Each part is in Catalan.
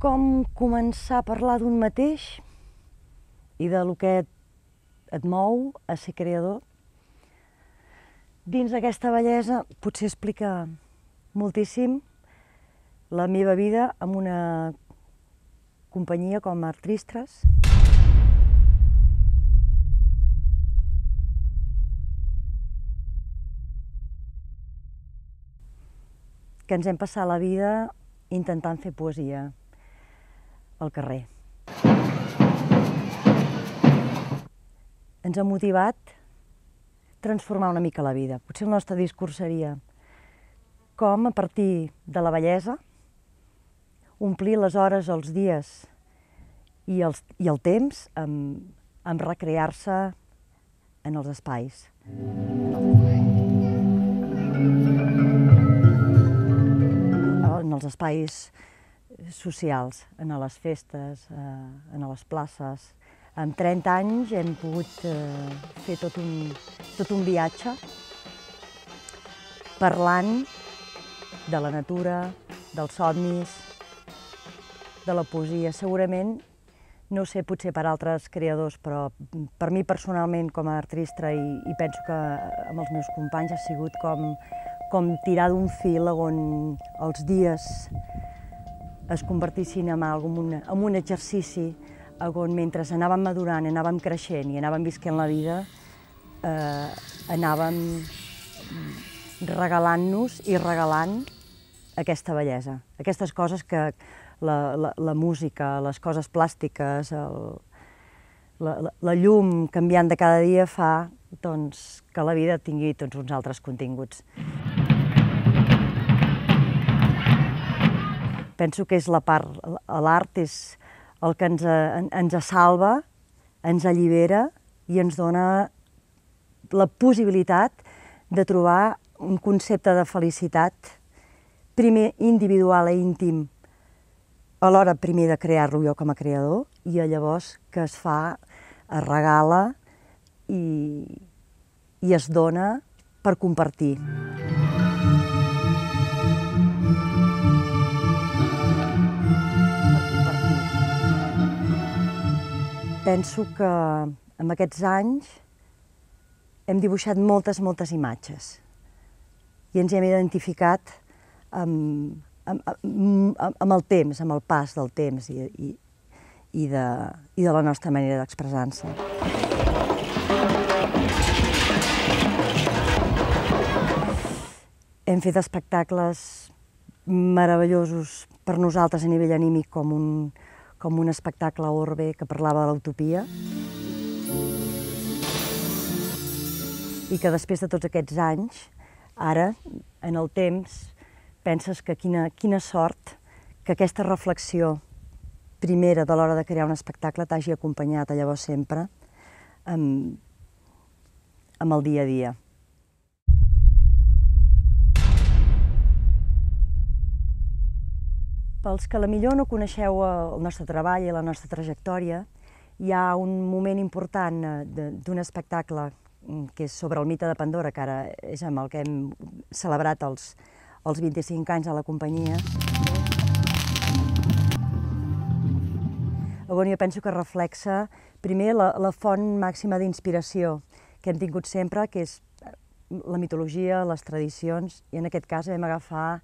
com començar a parlar d'un mateix i de lo que et mou a ser creador. Dins d'aquesta bellesa potser explica moltíssim la meva vida amb una companyia com Art Tristres. Que ens hem passat la vida intentant fer poesia al carrer. Ens ha motivat transformar una mica la vida. Potser el nostre discurs seria com, a partir de la bellesa, omplir les hores, els dies i el temps amb recrear-se en els espais. En els espais socials, en les festes, en les places. Amb 30 anys hem pogut fer tot un viatge parlant de la natura, dels somnis, de la poesia. Segurament, no ho sé, potser per altres creadors, però per mi personalment com a artista i penso que amb els meus companys ha sigut com tirar d'un fil on els dies es convertissin en un exercici on mentre anàvem madurant, anàvem creixent i anàvem visquent la vida, anàvem regalant-nos i regalant aquesta bellesa, aquestes coses que la música, les coses plàstiques, la llum canviant de cada dia fa que la vida tingui tots uns altres continguts. Penso que és la part, l'art és el que ens salva, ens allibera i ens dona la possibilitat de trobar un concepte de felicitat, primer individual i íntim, alhora primer de crear-lo jo com a creador, i llavors que es fa, es regala i es dona per compartir. Penso que en aquests anys hem dibuixat moltes imatges i ens hem identificat amb el temps, amb el pas del temps i de la nostra manera d'expressar-se. Hem fet espectacles meravellosos per nosaltres a nivell anímic com un espectacle Orbe que parlava de l'utopia i que després de tots aquests anys, ara, en el temps, penses que quina sort que aquesta reflexió primera de l'hora de crear un espectacle t'hagi acompanyat llavors sempre amb el dia a dia. Pels que potser no coneixeu el nostre treball i la nostra trajectòria, hi ha un moment important d'un espectacle que és sobre el mite de Pandora, que ara és amb el que hem celebrat els 25 anys a la companyia. Jo penso que reflexa primer la font màxima d'inspiració que hem tingut sempre, que és la mitologia, les tradicions, i en aquest cas vam agafar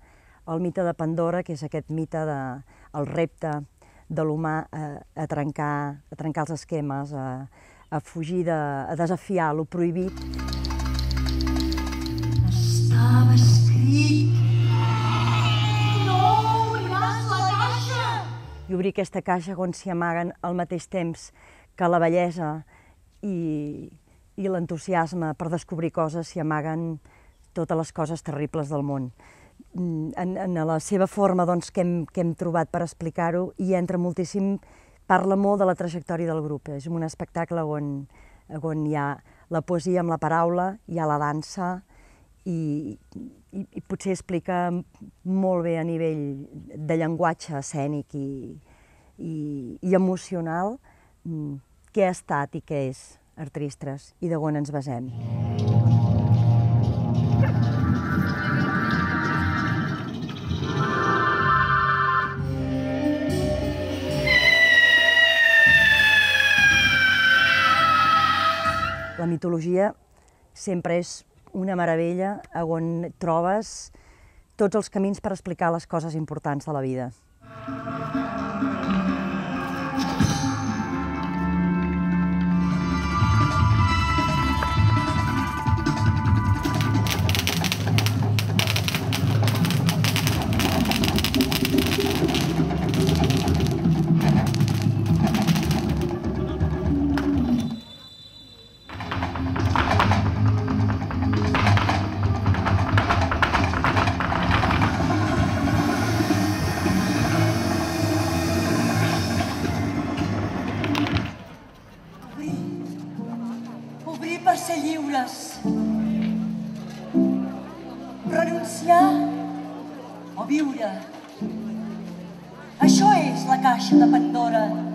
el mite de Pandora, que és aquest mite del repte de l'humà a trencar els esquemes, a fugir, a desafiar lo prohibit. Estava escrit. No obriràs la caixa! I obrir aquesta caixa on s'hi amaguen al mateix temps que la bellesa i l'entusiasme per descobrir coses, s'hi amaguen totes les coses terribles del món. En la seva forma que hem trobat per explicar-ho, hi entra moltíssim, parla molt de la trajectòria del grup. És un espectacle on hi ha la poesia amb la paraula, hi ha la dansa i potser explica molt bé a nivell de llenguatge escènic i emocional què ha estat i què és Art Tristres i d'on ens basem. La mitologia sempre és una meravella on trobes tots els camins per explicar les coses importants de la vida. Obrir per ser lliures. Renunciar o viure. Això és la caixa de Pandora.